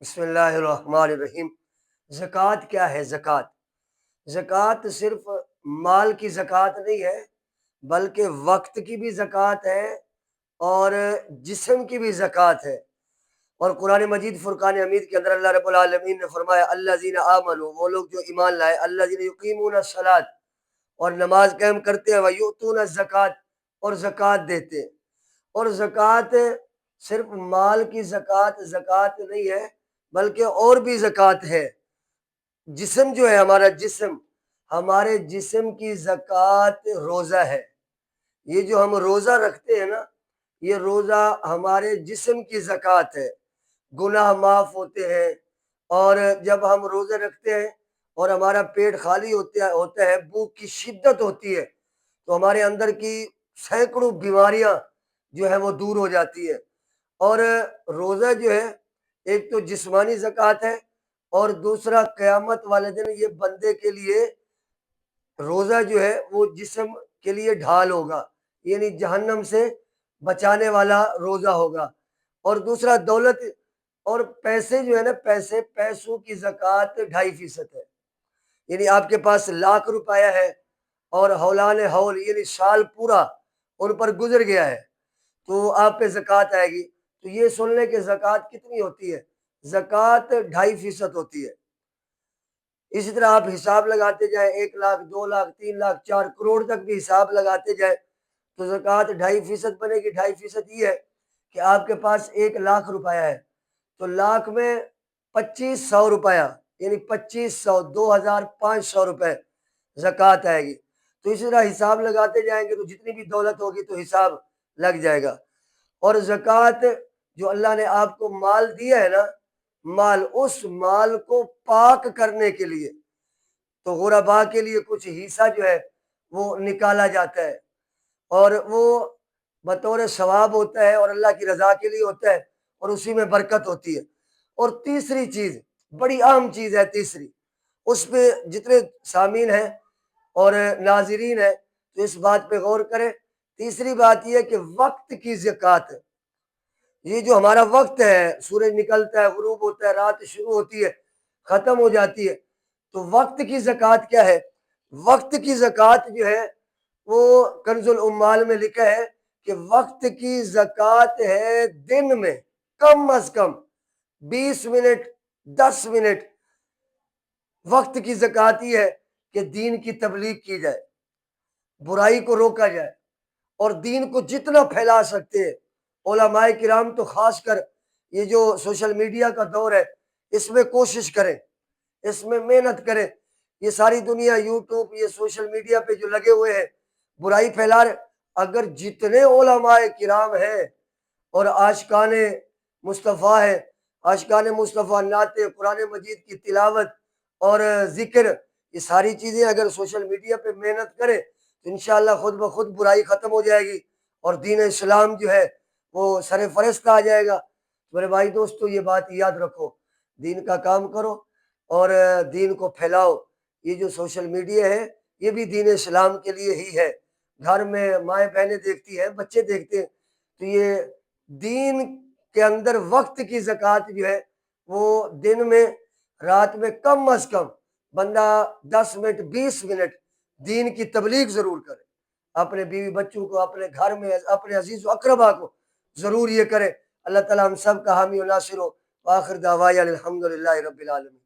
بسم اللہ الرحمن الرحیم۔ زکوٰۃ کیا ہے؟ زکوٰۃ صرف مال کی زکوٰۃ نہیں ہے، بلکہ وقت کی بھی زکوٰۃ ہے اور جسم کی بھی زکوٰۃ ہے۔ اور قرآن مجید فرقان حمید کے اندر اللہ رب العالمین نے فرمایا الذین آمنوا، وہ لوگ جو ایمان لائے، الذین یقیمون الصلاۃ، اور نماز قائم کرتے ہیں، ویؤتون الزکوٰۃ، اور زکوٰۃ دیتے ہیں۔ اور زکوٰۃ صرف مال کی زکوٰۃ نہیں ہے، بلکہ اور بھی زکوٰۃ ہے۔ جسم جو ہے ہمارے جسم کی زکوٰۃ روزہ ہے۔ یہ جو ہم روزہ رکھتے ہیں نا، یہ روزہ ہمارے جسم کی زکوٰۃ ہے۔ گناہ معاف ہوتے ہیں، اور جب ہم روزے رکھتے ہیں اور ہمارا پیٹ خالی ہوتا ہے، بھوک کی شدت ہوتی ہے، تو ہمارے اندر کی سینکڑوں بیماریاں جو ہے وہ دور ہو جاتی ہے۔ اور روزہ جو ہے ایک تو جسمانی زکوٰۃ ہے، اور دوسرا قیامت والے دن یہ بندے کے لیے روزہ جو ہے وہ جسم کے لیے ڈھال ہوگا، یعنی جہنم سے بچانے والا روزہ ہوگا۔ اور دوسرا دولت اور پیسے جو ہے نا، پیسوں کی زکوٰۃ 2.5% ہے۔ یعنی آپ کے پاس ₹1,00,000 ہے اور حولان حول یعنی سال پورا ان پر گزر گیا ہے، تو آپ پہ زکوٰۃ آئے گی۔ تو یہ سن لیں کہ زکوٰۃ کتنی ہوتی ہے؟ زکوٰۃ 2.5% ہوتی ہے۔ اسی طرح آپ حساب لگاتے جائیں، 1,00,000 2,00,000 3,00,000 4 کروڑ تک بھی حساب لگاتے جائیں، تو زکوٰۃ 2.5% بنے گی۔ 2.5% یہ ہے کہ آپ کے پاس ₹1,00,000 ہے، تو لاکھ میں ₹2,500، یعنی 2,500 2,500 زکوٰۃ آئے گی۔ تو اسی طرح حساب لگاتے جائیں گے تو جتنی بھی دولت ہوگی تو حساب لگ جائے گا۔ اور زکوٰۃ جو اللہ نے آپ کو مال دیا ہے نا، اس مال کو پاک کرنے کے لیے، تو غرباء کے لیے کچھ حصہ جو ہے وہ نکالا جاتا ہے، اور وہ بطور ثواب ہوتا ہے اور اللہ کی رضا کے لیے ہوتا ہے، اور اسی میں برکت ہوتی ہے۔ اور تیسری چیز، بڑی اہم چیز ہے تیسری، اس پہ جتنے سامعین ہیں اور ناظرین ہیں تو اس بات پہ غور کریں۔ تیسری بات یہ ہے کہ وقت کی زکوٰۃ ہے۔ یہ جو ہمارا وقت ہے، سورج نکلتا ہے، غروب ہوتا ہے، رات شروع ہوتی ہے، ختم ہو جاتی ہے، تو وقت کی زکوٰۃ کیا ہے؟ وقت کی زکوٰۃ جو ہے وہ کنز العمال میں لکھا ہے کہ وقت کی زکوٰۃ ہے دن میں کم از کم 20 منٹ 10 منٹ۔ وقت کی زکوٰۃ یہ ہے کہ دین کی تبلیغ کی جائے، برائی کو روکا جائے، اور دین کو جتنا پھیلا سکتے ہیں۔ علماء کرام تو خاص کر یہ جو سوشل میڈیا کا دور ہے، اس میں کوشش کریں، اس میں محنت کریں۔ یہ ساری دنیا یوٹیوب، یہ سوشل میڈیا پہ جو لگے ہوئے ہیں، برائی پھیلا رہے، اگر جتنے علماء کرام ہیں اور عاشقان مصطفیٰ ہے، عاشقان مصطفیٰ نعت قرآن مجید کی تلاوت اور ذکر، یہ ساری چیزیں اگر سوشل میڈیا پہ محنت کرے تو انشاءاللہ خود بخود برائی ختم ہو جائے گی، اور دین اسلام جو ہے وہ سر فرست آ جائے گا۔ میرے بھائی دوستو، یہ بات یاد رکھو، دین کا کام کرو اور دین کو پھیلاؤ۔ یہ جو سوشل میڈیا ہے یہ بھی دین اسلام کے لیے ہی ہے۔ گھر میں مائیں بہنیں دیکھتی ہیں، بچے دیکھتے ہیں، تو یہ دین کے اندر وقت کی زکوٰۃ جو ہے وہ دن میں رات میں کم از کم بندہ 10 منٹ 20 منٹ دین کی تبلیغ ضرور کرے، اپنے بیوی بچوں کو، اپنے گھر میں اپنے عزیز و اقربا کو ضرور یہ کرے۔ اللہ تعالیٰ ہم سب کا حامی و ناصر ہو۔ وآخر دعوانا الحمدللہ رب العالمین۔